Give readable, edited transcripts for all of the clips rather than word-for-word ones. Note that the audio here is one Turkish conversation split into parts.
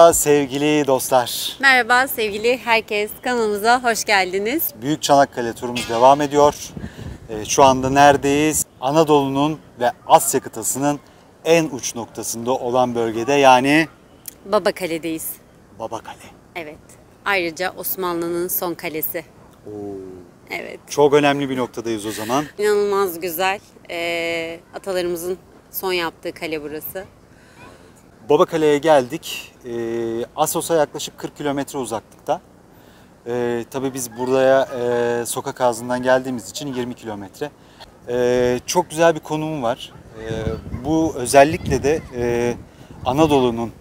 Merhaba sevgili dostlar. Merhaba sevgili herkes, kanalımıza hoş geldiniz. Büyük Çanakkale turumuz devam ediyor. Şu anda neredeyiz? Anadolu'nun ve Asya kıtasının en uç noktasında olan bölgede, yani Babakale'deyiz. Babakale. Evet. Ayrıca Osmanlı'nın son kalesi. Oo. Evet. Çok önemli bir noktadayız o zaman. İnanılmaz güzel. Atalarımızın son yaptığı kale burası. Babakale'ye geldik. Assos'a yaklaşık 40 kilometre uzaklıkta. Tabii biz buraya sokak ağzından geldiğimiz için 20 kilometre. Çok güzel bir konumu var. Bu özellikle de Anadolu'nun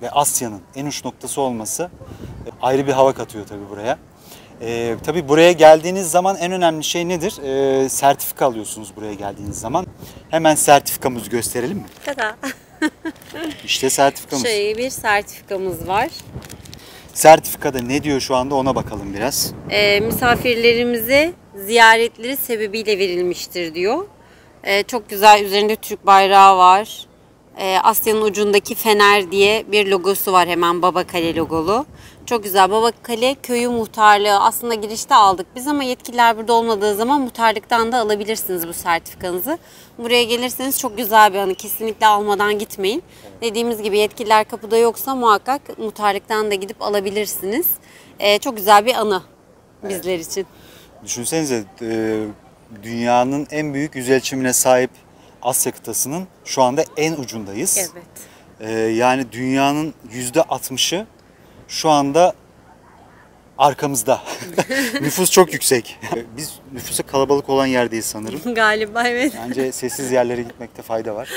ve Asya'nın en uç noktası olması ayrı bir hava katıyor tabii buraya. Tabii buraya geldiğiniz zaman en önemli şey nedir? Sertifika alıyorsunuz buraya geldiğiniz zaman. Hemen sertifikamızı gösterelim mi? Tada. İşte sertifikamız. Bir sertifikamız var. Sertifikada ne diyor şu anda ona bakalım biraz. Misafirlerimize ziyaretleri sebebiyle verilmiştir diyor. Çok güzel, üzerinde Türk bayrağı var. Asya'nın ucundaki fener diye bir logosu var, hemen Babakale logolu. Çok güzel. Babakale köyü muhtarlığı, aslında girişte aldık biz ama yetkililer burada olmadığı zaman muhtarlıktan da alabilirsiniz bu sertifikanızı. Buraya gelirseniz çok güzel bir anı, kesinlikle almadan gitmeyin. Dediğimiz gibi yetkililer kapıda yoksa muhakkak muhtarlıktan da gidip alabilirsiniz. Çok güzel bir anı bizler için. Düşünsenize, dünyanın en büyük yüzölçümüne sahip Asya kıtasının şu anda en ucundayız. Evet. Yani dünyanın %60'ı şu anda arkamızda. Nüfus çok yüksek. Biz nüfusu kalabalık olan yerdeyiz sanırım. Galiba evet. Bence sessiz yerlere gitmekte fayda var.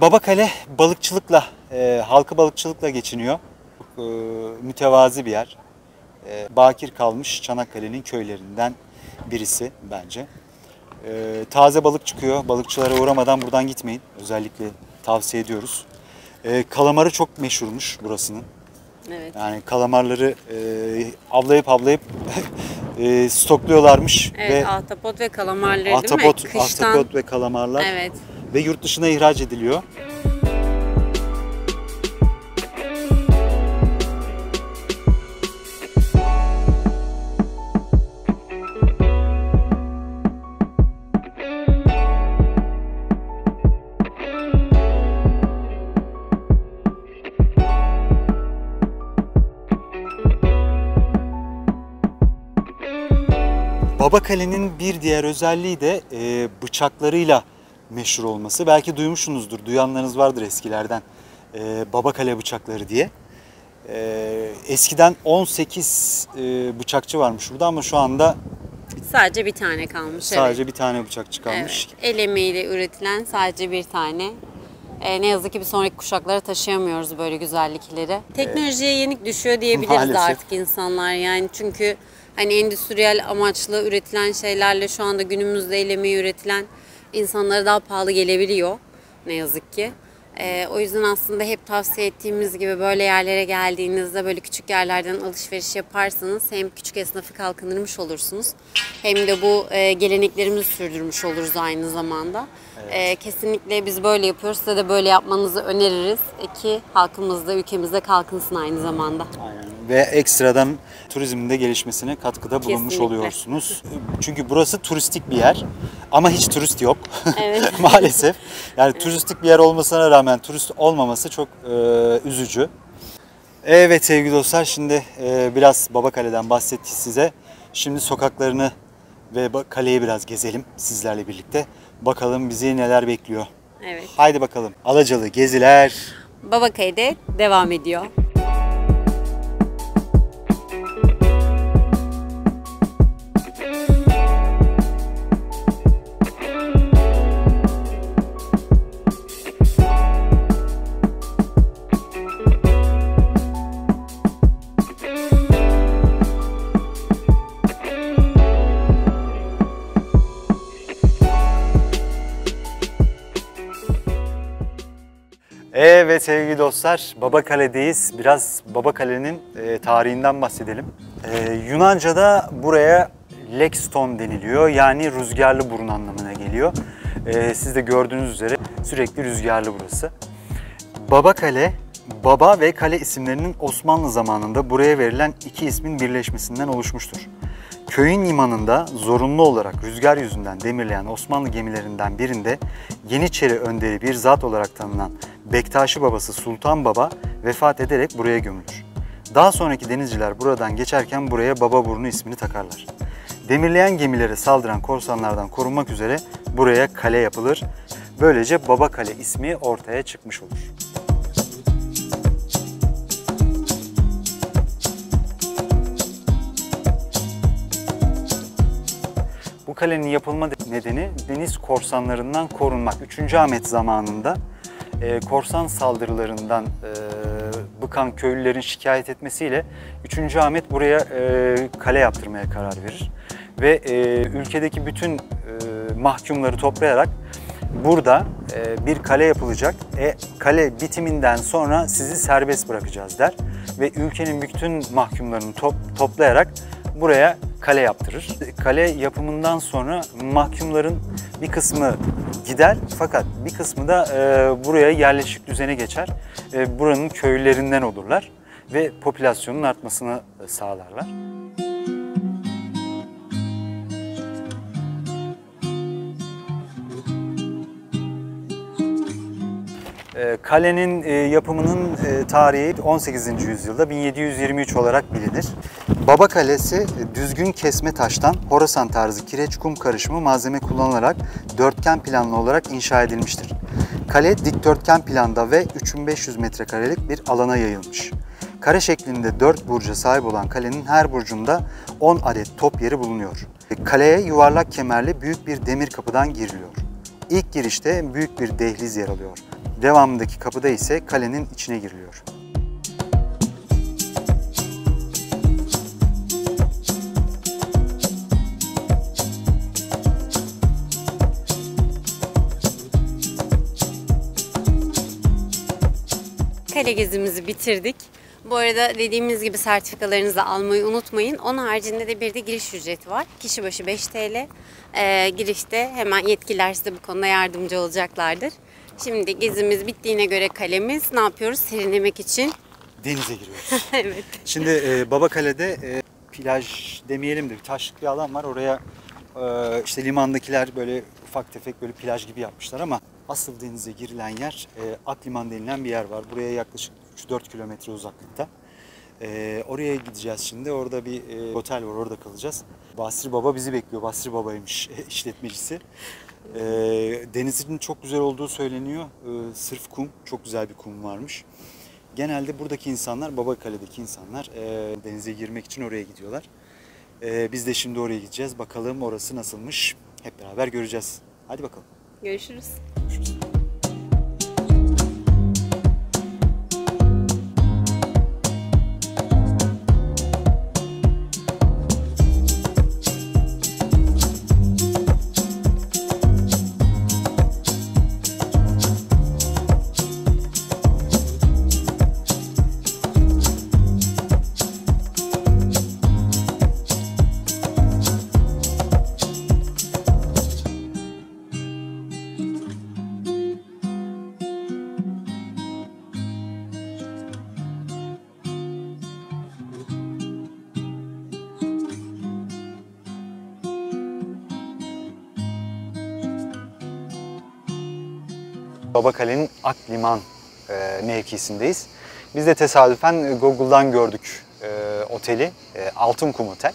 Babakale balıkçılıkla, halkı balıkçılıkla geçiniyor. Çok mütevazi bir yer. Bakir kalmış Çanakkale'nin köylerinden birisi bence. Taze balık çıkıyor. Balıkçılara uğramadan buradan gitmeyin. Özellikle tavsiye ediyoruz. Kalamarı çok meşhurmuş burasının. Evet. Yani kalamarları avlayıp stokluyorlarmış. Evet, ve ahtapot ve kalamarları değil mi? Ahtapot ve kalamarlar. Evet. Ve yurt dışına ihraç ediliyor. Babakale'nin bir diğer özelliği de bıçaklarıyla meşhur olması. Belki duymuşsunuzdur, duyanlarınız vardır eskilerden. Babakale bıçakları diye. Eskiden 18 bıçakçı varmış burada ama şu anda Sadece bir tane kalmış. sadece bir tane bıçakçı kalmış. Evet. El emeğiyle üretilen sadece bir tane. Ne yazık ki bir sonraki kuşaklara taşıyamıyoruz böyle güzellikleri. Teknolojiye yenik düşüyor diyebiliriz Maalesef. artık insanlar, yani çünkü hani endüstriyel amaçlı üretilen şeylerle şu anda günümüzde el emeği üretilen insanlara daha pahalı gelebiliyor ne yazık ki. O yüzden aslında hep tavsiye ettiğimiz gibi böyle yerlere geldiğinizde böyle küçük yerlerden alışveriş yaparsanız hem küçük esnafı kalkındırmış olursunuz hem de bu geleneklerimizi sürdürmüş oluruz aynı zamanda. Evet. Kesinlikle biz böyle yapıyoruz. Size de böyle yapmanızı öneririz ki halkımız da ülkemizde kalkınsın aynı zamanda. Aynen. Ve ekstradan turizmin de gelişmesine katkıda bulunmuş Kesinlikle. oluyorsunuz. Çünkü burası turistik bir yer ama hiç turist yok. Evet. Maalesef. Yani turistik bir yer olmasına rağmen turist olmaması çok üzücü. Evet sevgili dostlar, şimdi biraz Babakale'den bahsettik size. Şimdi sokaklarını ve kaleyi biraz gezelim sizlerle birlikte. Bakalım bizi neler bekliyor. Evet. Haydi bakalım. Alacalı geziler. Babakale'de devam ediyor. Evet sevgili dostlar, Babakale'deyiz. Biraz Babakale'nin tarihinden bahsedelim. Yunanca'da buraya Lexton deniliyor. Yani rüzgarlı burun anlamına geliyor. Siz de gördüğünüz üzere sürekli rüzgarlı burası. Babakale Baba ve kale isimlerinin Osmanlı zamanında buraya verilen iki ismin birleşmesinden oluşmuştur. Köyün limanında zorunlu olarak rüzgar yüzünden demirleyen Osmanlı gemilerinden birinde Yeniçeri önderi bir zat olarak tanınan Bektaşi babası Sultan Baba vefat ederek buraya gömülür. Daha sonraki denizciler buradan geçerken buraya Bababurnu ismini takarlar. Demirleyen gemilere saldıran korsanlardan korunmak üzere buraya kale yapılır. Böylece Babakale ismi ortaya çıkmış olur. Bu kalenin yapılma nedeni deniz korsanlarından korunmak. 3. Ahmet zamanında korsan saldırılarından bıkan köylülerin şikayet etmesiyle 3. Ahmet buraya kale yaptırmaya karar verir. Ve ülkedeki bütün mahkumları toplayarak burada bir kale yapılacak. Kale bitiminden sonra sizi serbest bırakacağız der. Ve ülkenin bütün mahkumlarını toplayarak buraya kale yaptırır. Kale yapımından sonra mahkumların bir kısmı gider fakat bir kısmı da buraya yerleşik düzene geçer. Buranın köylülerinden olurlar ve popülasyonun artmasını sağlarlar. Kalenin yapımının tarihi 18. yüzyılda 1723 olarak bilinir. Baba Kalesi düzgün kesme taştan Horasan tarzı kireç kum karışımı malzeme kullanılarak dörtgen planlı olarak inşa edilmiştir. Kale dikdörtgen planda ve 3500 metrekarelik bir alana yayılmış. Kare şeklinde 4 burca sahip olan kalenin her burcunda 10 adet top yeri bulunuyor. Kaleye yuvarlak kemerli büyük bir demir kapıdan giriliyor. İlk girişte büyük bir dehliz yer alıyor. Devamındaki kapıda ise kalenin içine giriliyor. Kale gezimizi bitirdik. Bu arada dediğimiz gibi sertifikalarınızı almayı unutmayın. Onun haricinde de bir de giriş ücreti var. Kişi başı 5 TL. Girişte hemen yetkililer size bu konuda yardımcı olacaklardır. Şimdi gezimiz bittiğine göre kalemiz ne yapıyoruz? Serinlemek için Denize giriyoruz. evet. Şimdi Babakale'de plaj demeyelim de bir taşlık bir alan var. Oraya işte limandakiler böyle ufak tefek böyle plaj gibi yapmışlar ama asıl denize girilen yer Akliman denilen bir yer var. Buraya yaklaşık 3-4 kilometre uzaklıkta. Oraya gideceğiz şimdi. Orada bir otel var, orada kalacağız. Basri Baba bizi bekliyor. Basri Baba'ymış işletmecisi. Denizin çok güzel olduğu söyleniyor. Sırf kum, çok güzel bir kum varmış. Genelde buradaki insanlar, Babakale'deki insanlar denize girmek için oraya gidiyorlar. Biz de şimdi oraya gideceğiz. Bakalım orası nasılmış. Hep beraber göreceğiz. Hadi bakalım. Görüşürüz. Görüşürüz. Babakale'nin Akliman mevkisindeyiz. Biz de tesadüfen Google'dan gördük oteli, Altınkum Otel.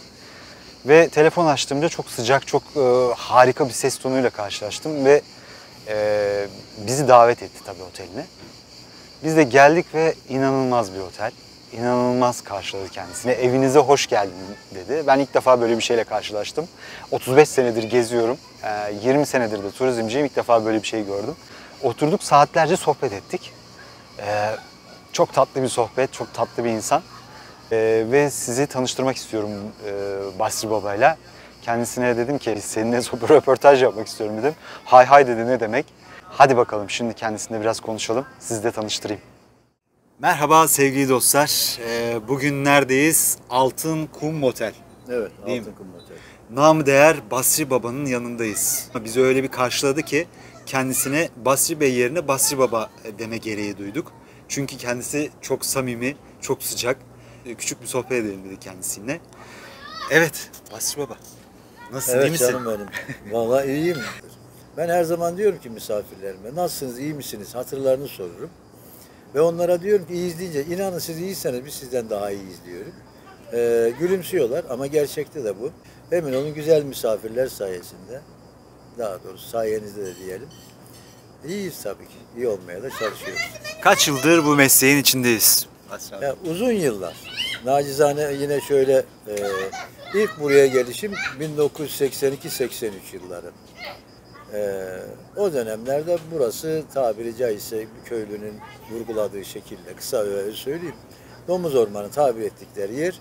Ve telefon açtığımda çok sıcak, çok harika bir ses tonuyla karşılaştım ve bizi davet etti tabii oteline. Biz de geldik ve inanılmaz bir otel. İnanılmaz karşıladı kendisini. Evinize hoş geldin dedi. Ben ilk defa böyle bir şeyle karşılaştım. 35 senedir geziyorum. 20 senedir de turizmciyim. İlk defa böyle bir şey gördüm. Oturduk, saatlerce sohbet ettik. Çok tatlı bir sohbet, çok tatlı bir insan. Ve sizi tanıştırmak istiyorum Basri Baba'yla. Kendisine dedim ki seninle bir röportaj yapmak istiyorum dedim. Hay hay dedi, ne demek. Hadi bakalım şimdi kendisine biraz konuşalım. Sizi de tanıştırayım. Merhaba sevgili dostlar. Bugün neredeyiz? Altınkum Otel. Evet, Değil mi? Altınkum Otel. Namı değer Basri Baba'nın yanındayız. Bizi öyle bir karşıladı ki kendisine Basri Bey yerine Basri Baba deme gereği duyduk. Çünkü kendisi çok samimi, çok sıcak. Küçük bir sohbet edelim dedik kendisiyle. Evet, Basri Baba. Nasılsın, iyi Evet misin? canım benim. Vallahi iyiyim. Ben her zaman diyorum ki misafirlerime, nasılsınız, iyi misiniz? Hatırlarını sorurum. Ve onlara diyorum ki iyiyiz deyince, inanın siz iyiyseniz biz sizden daha iyiyiz diyorum. Gülümsüyorlar ama gerçekte de bu. Emin olun güzel misafirler sayesinde, daha doğrusu sayenizde de diyelim. İyiyiz tabii ki. İyi olmaya da çalışıyoruz. Kaç yıldır bu mesleğin içindeyiz? Basri abi. Ya, uzun yıllar. Nacizane yine şöyle ilk buraya gelişim 1982-83 yılları. O dönemlerde burası tabiri caizse bir köylünün vurguladığı şekilde kısa öyle söyleyeyim. Domuz ormanı tabir ettikleri yer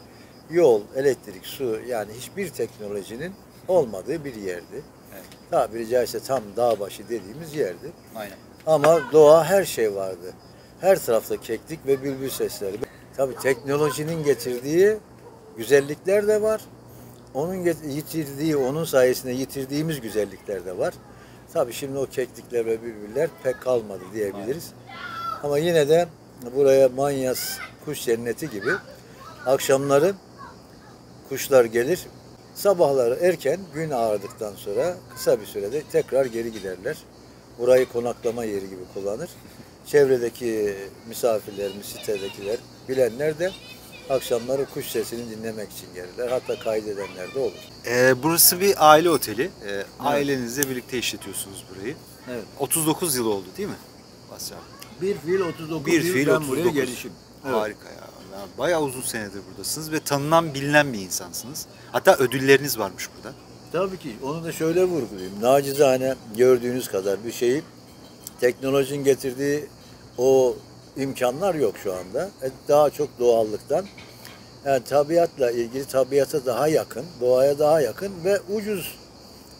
yol, elektrik, su yani hiçbir teknolojinin olmadığı bir yerdi. Evet. Tabiri caizse tam dağ başı dediğimiz yerdi. Aynen. Ama doğa her şey vardı. Her tarafta keklik ve bülbül sesleri. Tabii teknolojinin getirdiği güzellikler de var. Onun yitirdiği, onun sayesinde yitirdiğimiz güzellikler de var. Tabii şimdi o keklikler ve bülbüller pek kalmadı diyebiliriz. Ama yine de buraya Manyas kuş cenneti gibi akşamları kuşlar gelir. Sabahları erken gün ağardıktan sonra kısa bir sürede tekrar geri giderler. Burayı konaklama yeri gibi kullanır. Çevredeki misafirlerimiz, sitedekiler, bilenler de akşamları kuş sesini dinlemek için gelirler. Hatta kaydedenler de olur. Burası bir aile oteli. Ailenizle birlikte işletiyorsunuz burayı. Evet. 39 yıl oldu değil mi Basri abi? Bir fiil 39 Bir yıl fiil ben 39. buraya gelişim. Evet. Harika ya. Bayağı uzun senedir buradasınız ve tanınan bilinen bir insansınız. Hatta ödülleriniz varmış burada. Tabii ki onu da şöyle vurgulayayım. Nacizane gördüğünüz kadar bir şeyi teknolojinin getirdiği o imkanlar yok şu anda. Daha çok doğallıktan. Yani tabiatla ilgili tabiata daha yakın, doğaya daha yakın ve ucuz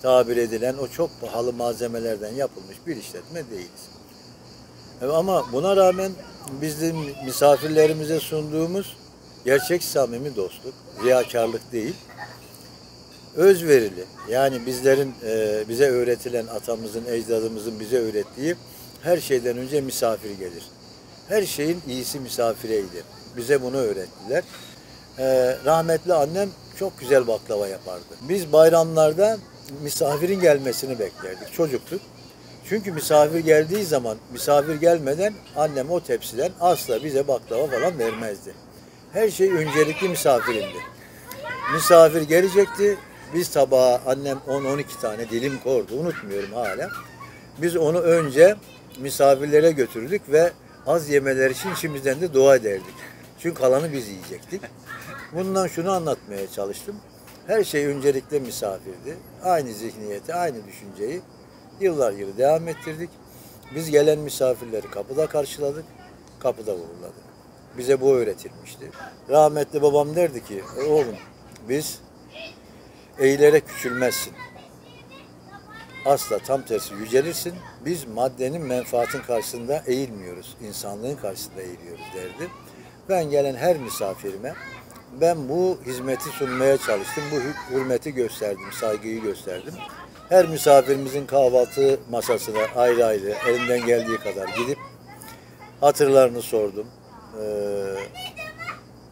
tabir edilen o çok pahalı malzemelerden yapılmış bir işletme değiliz. Ama buna rağmen bizim misafirlerimize sunduğumuz gerçek samimi dostluk, riyakarlık değil, özverili. Yani bizlerin bize öğretilen, atamızın, ecdadımızın bize öğrettiği her şeyden önce misafir gelir. Her şeyin iyisi misafireydi. Bize bunu öğrettiler. Rahmetli annem çok güzel baklava yapardı. Biz bayramlarda misafirin gelmesini beklerdik. Çocuktuk. Çünkü misafir geldiği zaman, misafir gelmeden annem o tepsiden asla bize baklava falan vermezdi. Her şey öncelikli misafirindi. Misafir gelecekti. Biz tabağa annem 10-12 tane dilim koydu. Unutmuyorum hala. Biz onu önce misafirlere götürdük ve az yemeler için içimizden de dua ederdik. Çünkü kalanı biz yiyecektik. Bundan şunu anlatmaya çalıştım. Her şey öncelikle misafirdi. Aynı zihniyeti, aynı düşünceyi yıllar yılı devam ettirdik. Biz gelen misafirleri kapıda karşıladık, kapıda uğurladık. Bize bu öğretilmişti. Rahmetli babam derdi ki, oğlum biz eğilerek küçülmezsin. Asla tam tersi yücelirsin. Biz maddenin menfaatin karşısında eğilmiyoruz. İnsanlığın karşısında eğiliyoruz derdi. Ben gelen her misafirime ben bu hizmeti sunmaya çalıştım. Bu hürmeti gösterdim, saygıyı gösterdim. Her misafirimizin kahvaltı masasına ayrı ayrı elimden geldiği kadar gidip hatırlarını sordum.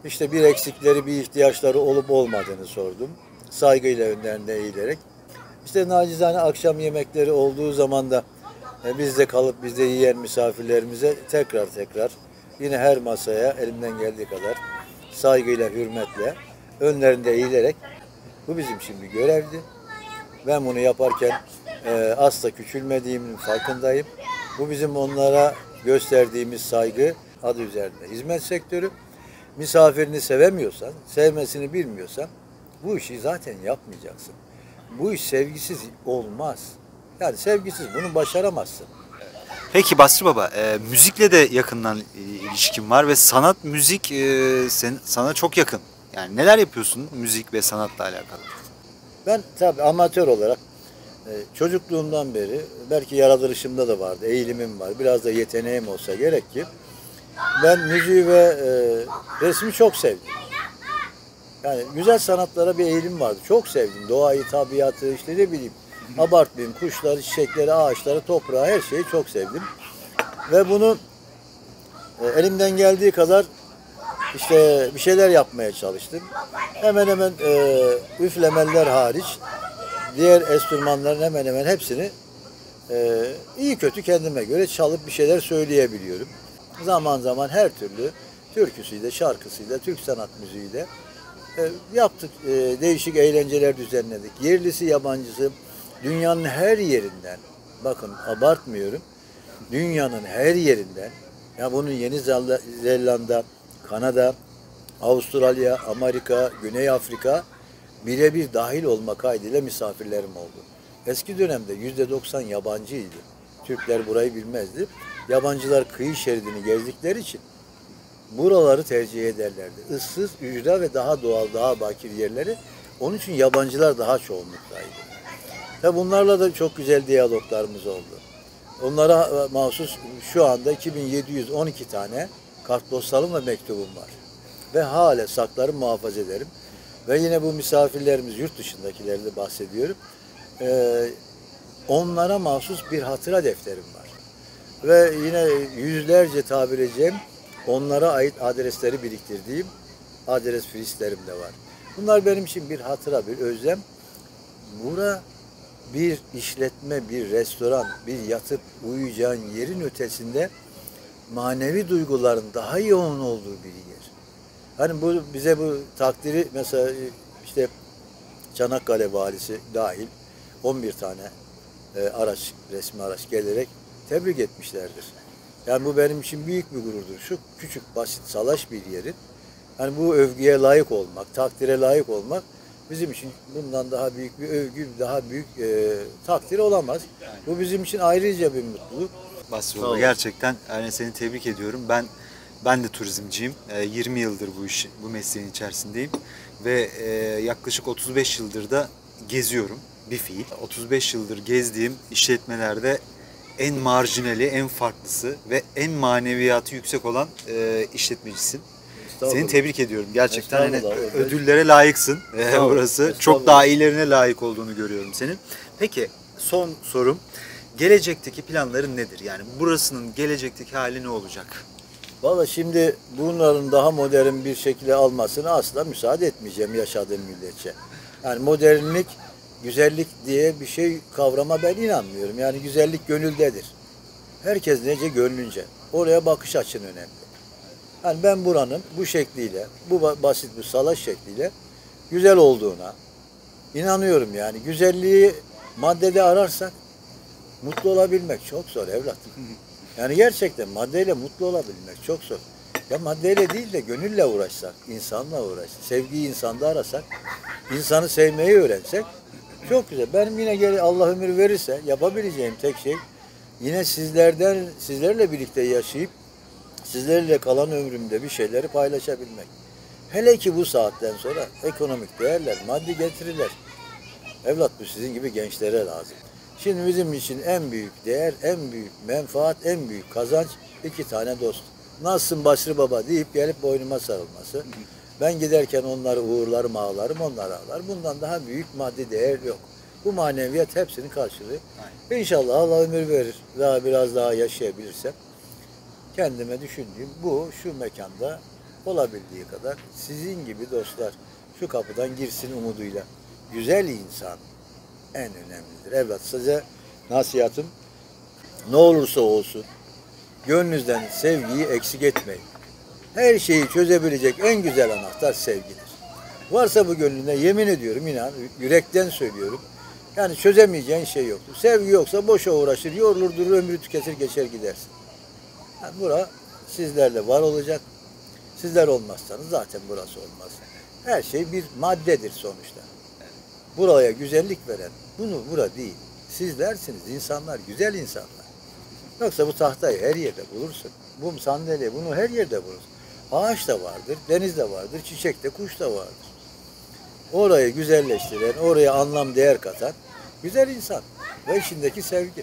İşte bir eksikleri, bir ihtiyaçları olup olmadığını sordum. Saygıyla önlerinde eğilerek. İşte nacizane akşam yemekleri olduğu zaman da bizde kalıp bizde yiyen misafirlerimize tekrar yine her masaya elimden geldiği kadar saygıyla, hürmetle önlerinde eğilerek bu bizim şimdi görevdi. Ben bunu yaparken asla küçülmediğimin farkındayım. Bu bizim onlara gösterdiğimiz saygı, adı üzerinde hizmet sektörü. Misafirini sevemiyorsan, sevmesini bilmiyorsan bu işi zaten yapmayacaksın. Bu iş sevgisiz olmaz. Yani sevgisiz bunu başaramazsın. Peki Basri Baba, müzikle de yakından ilişkin var ve sanat, müzik sana çok yakın. Yani neler yapıyorsun müzik ve sanatla alakalı? Ben tabii amatör olarak çocukluğumdan beri belki yaratılışımda da vardı, eğilimim var. Biraz da yeteneğim olsa gerek ki ben müziği ve resmi çok sevdim. Yani güzel sanatlara bir eğilim vardı. Çok sevdim. Doğayı, tabiatı, işte ne bileyim abartmayayım. Kuşları, çiçekleri, ağaçları, toprağı her şeyi çok sevdim. Ve bunu Elimden geldiği kadar işte bir şeyler yapmaya çalıştım. Hemen hemen üflemeler hariç diğer enstrümanların hemen hemen hepsini iyi kötü kendime göre çalıp bir şeyler söyleyebiliyorum. Zaman zaman her türlü türküsüyle, şarkısıyla, Türk sanat müziğiyle yaptık. Değişik eğlenceler düzenledik. Yerlisi, yabancısı dünyanın her yerinden, bakın abartmıyorum, dünyanın her yerinden, ya bunun Yeni Zelanda, Kanada, Avustralya, Amerika, Güney Afrika birebir dahil olmak kaydıyla misafirlerim oldu. Eski dönemde %90 yabancıydı. Türkler burayı bilmezdi. Yabancılar kıyı şeridini gezdikleri için buraları tercih ederlerdi. Issız, ücra ve daha doğal, daha bakir yerleri. Onun için yabancılar daha çoğunluktaydı. Ve bunlarla da çok güzel diyaloglarımız oldu. Onlara mahsus şu anda 2712 tane kartpostalım ve mektubum var. Ve hala saklarım, muhafaza ederim. Ve yine bu misafirlerimiz, yurt dışındakileri de bahsediyorum. Onlara mahsus bir hatıra defterim var. Ve yine yüzlerce tabir edeceğim, onlara ait adresleri biriktirdiğim adres frislerim de var. Bunlar benim için bir hatıra, bir özlem. Bura bir işletme, bir restoran, bir yatıp uyuyacağın yerin ötesinde manevi duyguların daha yoğun olduğu bir yer. Hani bu bize bu takdiri mesela işte Çanakkale valisi dahil 11 tane araç, resmi araç gelerek tebrik etmişlerdir. Yani bu benim için büyük bir gururdur. Şu küçük, basit, salaş bir yerin hani bu övgüye layık olmak, takdire layık olmak bizim için bundan daha büyük bir övgü, daha büyük takdir olamaz. Bu bizim için ayrıca bir mutluluk. Basri Baba, gerçekten yani seni tebrik ediyorum. Ben de turizmciyim. 20 yıldır bu mesleğin içerisindeyim ve yaklaşık 35 yıldır da geziyorum bir fiil. 35 yıldır gezdiğim işletmelerde en marjinali, en farklısı ve en maneviyatı yüksek olan işletmecisin. Seni tebrik ediyorum. Gerçekten hani ödüllere layıksın burası. Çok daha iyilerine layık olduğunu görüyorum senin. Peki son sorum. Gelecekteki planların nedir? Yani burasının gelecekteki hali ne olacak? Valla şimdi bunların daha modern bir şekilde almasına asla müsaade etmeyeceğim yaşadığım müddetçe. Yani modernlik, güzellik diye bir şey kavrama ben inanmıyorum. Yani güzellik gönüldedir. Herkes nece gönlünce. Oraya bakış açın önemli. Yani ben buranın bu şekliyle, bu basit bir salaş şekliyle güzel olduğuna inanıyorum yani. Güzelliği maddede ararsak mutlu olabilmek çok zor evlat. Yani gerçekten maddeyle mutlu olabilmek çok zor. Ya maddeyle değil de gönülle uğraşsak, insanla uğraşsak, sevgiyi insanda arasak, insanı sevmeyi öğrensek çok güzel. Benim yine geri Allah ömür verirse yapabileceğim tek şey yine sizlerle birlikte yaşayıp sizlerle kalan ömrümde bir şeyleri paylaşabilmek. Hele ki bu saatten sonra ekonomik değerler, maddi getiriler. Evlat bu sizin gibi gençlere lazım. Şimdi bizim için en büyük değer, en büyük menfaat, en büyük kazanç 2 tane dost. Nasılsın Basri Baba deyip gelip boynuma sarılması. Ben giderken onları uğurlarım, ağlarım, onlar ağlar. Bundan daha büyük maddi değer yok. Bu maneviyat hepsinin karşılığı. İnşallah Allah ömür verir. Daha biraz daha yaşayabilirsem. Kendime düşündüğüm bu, şu mekanda olabildiği kadar sizin gibi dostlar şu kapıdan girsin umuduyla. Güzel insan en önemlidir. Evlat size nasihatım ne olursa olsun gönlünüzden sevgiyi eksik etmeyin. Her şeyi çözebilecek en güzel anahtar sevgidir. Varsa bu gönlünde yemin ediyorum inan yürekten söylüyorum. Yani çözemeyeceğin şey yoktur. Sevgi yoksa boşa uğraşır, yorulur durur ömrü tüketir geçer gidersin. Yani bura sizlerle var olacak. Sizler olmazsanız zaten burası olmaz. Her şey bir maddedir sonuçta. Buraya güzellik veren bura değil. Sizlersiniz insanlar, güzel insanlar. Yoksa bu tahtayı her yerde bulursun. Bu sandalye bunu her yerde bulursun. Ağaç da vardır, deniz de vardır, çiçek de, kuş da vardır. Orayı güzelleştiren, oraya anlam, değer katan güzel insan ve içindeki sevgi.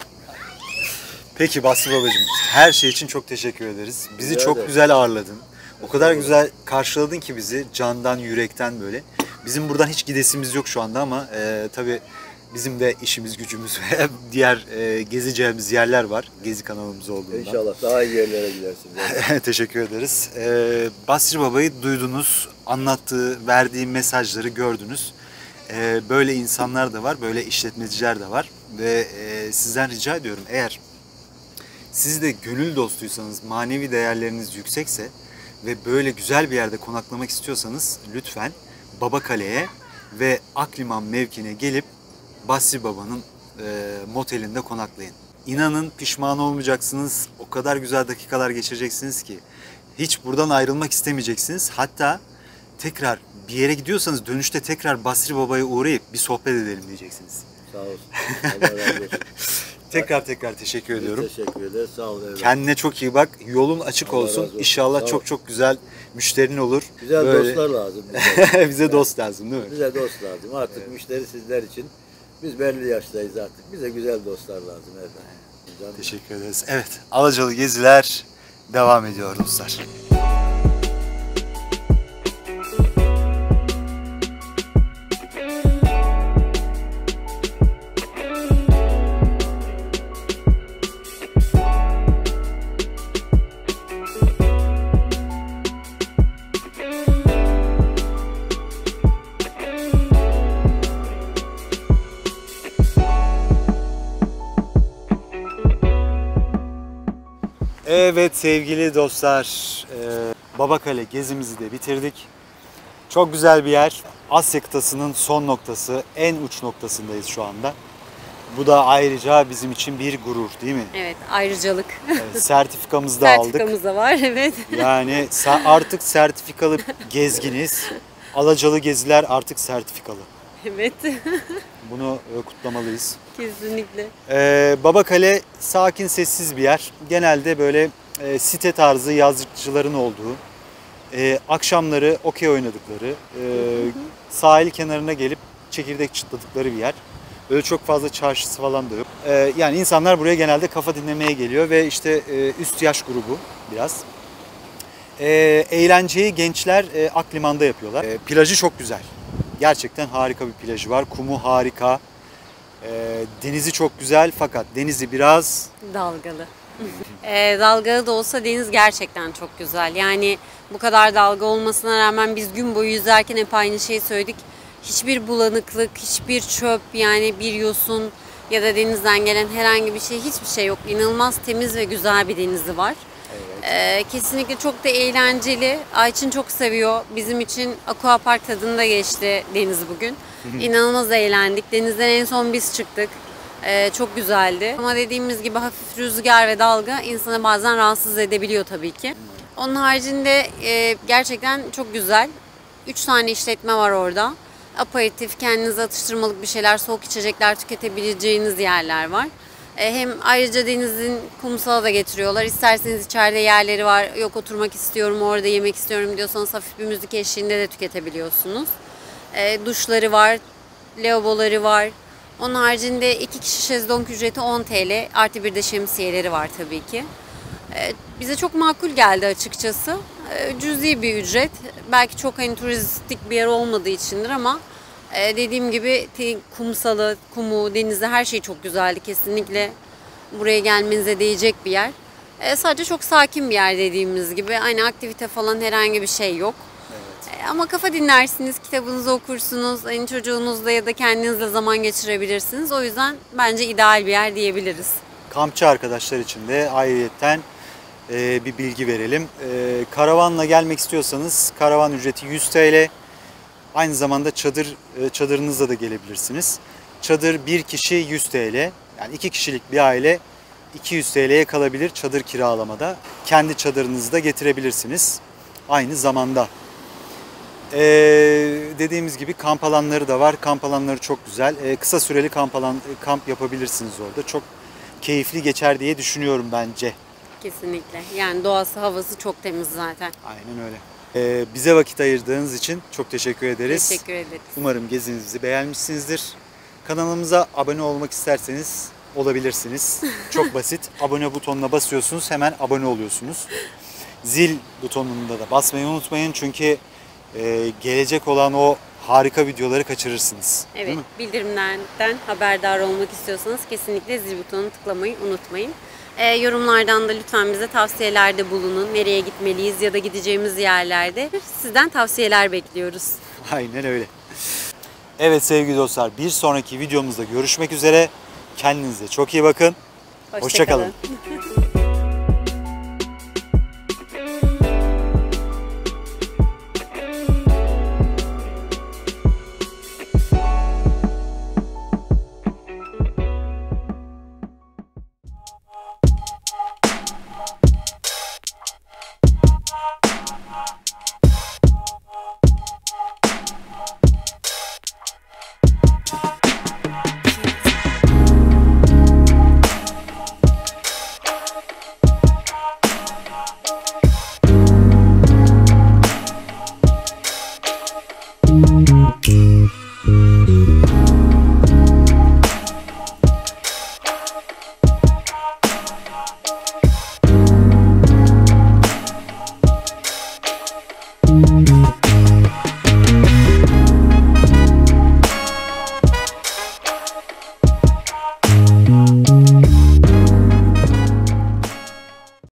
Peki Basri Babacığım, her şey için çok teşekkür ederiz. Bizi çok güzel ağırladın. O kadar güzel karşıladın ki bizi candan, yürekten böyle. Bizim buradan hiç gidesimiz yok şu anda ama tabii Bizim de işimiz gücümüz ve diğer gezeceğimiz yerler var. Gezi kanalımız olduğundan. İnşallah daha iyi yerlere gidersiniz. Teşekkür ederiz. Basri Baba'yı duydunuz, anlattığı, verdiği mesajları gördünüz. Böyle insanlar da var, böyle işletmeciler de var. Ve sizden rica ediyorum, eğer siz de gönül dostuysanız, manevi değerleriniz yüksekse ve böyle güzel bir yerde konaklamak istiyorsanız lütfen Babakale'ye ve Akliman mevkine gelip Basri Baba'nın motelinde konaklayın. İnanın pişman olmayacaksınız. O kadar güzel dakikalar geçireceksiniz ki hiç buradan ayrılmak istemeyeceksiniz. Hatta tekrar bir yere gidiyorsanız dönüşte tekrar Basri Baba'ya uğrayıp bir sohbet edelim diyeceksiniz. Sağ olsun. Allah razı olsun. Tekrar teşekkür ediyorum. Teşekkür ederiz. Sağ olun. Kendine çok iyi bak. Yolun açık Allah olsun. razı olsun. İnşallah Sağ ol. çok güzel müşterin olur. Güzel Böyle- dostlar lazım bize. Bize dost lazım değil mi? Bize dost lazım. Artık müşteri sizler için. Biz belli yaştayız artık. Bize güzel dostlar lazım. Evet. Canım. Teşekkür ederiz. Evet, Alacalı geziler devam ediyor dostlar. Evet sevgili dostlar, Babakale gezimizi de bitirdik. Çok güzel bir yer. Asya kıtasının son noktası, en uç noktasındayız şu anda. Bu da ayrıca bizim için bir gurur değil mi? Evet, ayrıcalık. Sertifikamızı da aldık. Sertifikamız da var, evet. Yani artık sertifikalı gezginiz. Alacalı geziler artık sertifikalı. Evet, Bunu kutlamalıyız. kesinlikle. Babakale sakin, sessiz bir yer. Genelde böyle site tarzı yazlıkçıların olduğu, akşamları okey oynadıkları, sahil kenarına gelip çekirdek çıtladıkları bir yer. Öyle çok fazla çarşısı falan da yok. Yani insanlar buraya genelde kafa dinlemeye geliyor ve işte üst yaş grubu biraz. Eğlenceyi gençler Akliman'da yapıyorlar. Plajı çok güzel. Gerçekten harika bir plajı var. Kumu harika. Denizi çok güzel fakat denizi biraz Dalgalı. Dalgalı da olsa deniz gerçekten çok güzel. Yani bu kadar dalga olmasına rağmen biz gün boyu yüzerken hep aynı şeyi söyledik. Hiçbir bulanıklık, hiçbir çöp, yani bir yosun ya da denizden gelen herhangi bir şey, hiçbir şey yok. İnanılmaz temiz ve güzel bir denizi var. Kesinlikle çok da eğlenceli. Ayçin çok seviyor. Bizim için aquapark tadında geçti deniz bugün. İnanılmaz eğlendik. Denizden en son biz çıktık. Çok güzeldi. Ama dediğimiz gibi hafif rüzgar ve dalga insanı bazen rahatsız edebiliyor tabii ki. Onun haricinde gerçekten çok güzel. 3 tane işletme var orada. Aperatif, kendinize atıştırmalık bir şeyler, soğuk içecekler tüketebileceğiniz yerler var. Hem ayrıca denizin kumsala da getiriyorlar. İsterseniz içeride yerleri var. Yok oturmak istiyorum, orada yemek istiyorum diyorsanız hafif bir müzik eşliğinde de tüketebiliyorsunuz. Duşları var, lavaboları var. Onun haricinde 2 kişi şezlong ücreti 10 TL. Artı bir de şemsiyeleri var tabii ki. Bize çok makul geldi açıkçası. Cüzi bir ücret. Belki çok hani turistik bir yer olmadığı içindir ama dediğim gibi kumsalı, kumu, denizi her şey çok güzeldi. Kesinlikle buraya gelmenize değecek bir yer. Sadece çok sakin bir yer dediğimiz gibi. Aynı aktivite falan herhangi bir şey yok. Ama kafa dinlersiniz, kitabınızı okursunuz, hani çocuğunuzla ya da kendinizle zaman geçirebilirsiniz. O yüzden bence ideal bir yer diyebiliriz. kampçı arkadaşlar için de ayrıyetten bir bilgi verelim. Karavanla gelmek istiyorsanız karavan ücreti 100 TL. Aynı zamanda çadırınızla da gelebilirsiniz. Çadır bir kişi 100 TL. Yani 2 kişilik bir aile 200 TL'ye kalabilir çadır kiralamada. Kendi çadırınızı da getirebilirsiniz. Aynı zamanda. Dediğimiz gibi kamp alanları da var. Kamp alanları çok güzel. Kısa süreli kamp yapabilirsiniz orada. Çok keyifli geçer diye düşünüyorum bence. Kesinlikle. Yani doğası, havası çok temiz zaten. Aynen öyle. Bize vakit ayırdığınız için çok teşekkür ederiz. Teşekkür ederiz. Umarım gezinizi beğenmişsinizdir. Kanalımıza abone olmak isterseniz olabilirsiniz. Çok basit. Abone butonuna basıyorsunuz, hemen abone oluyorsunuz. Zil butonunda da basmayı unutmayın çünkü gelecek olan o harika videoları kaçırırsınız. Değil Evet, mi? bildirimlerden haberdar olmak istiyorsanız kesinlikle zil butonunu tıklamayı unutmayın. Yorumlardan da lütfen bize tavsiyelerde bulunun. Nereye gitmeliyiz ya da gideceğimiz yerlerde. Sizden tavsiyeler bekliyoruz. Aynen öyle. Evet sevgili dostlar, bir sonraki videomuzda görüşmek üzere. Kendinize çok iyi bakın. Hoşça kalın. Hoşça kalın.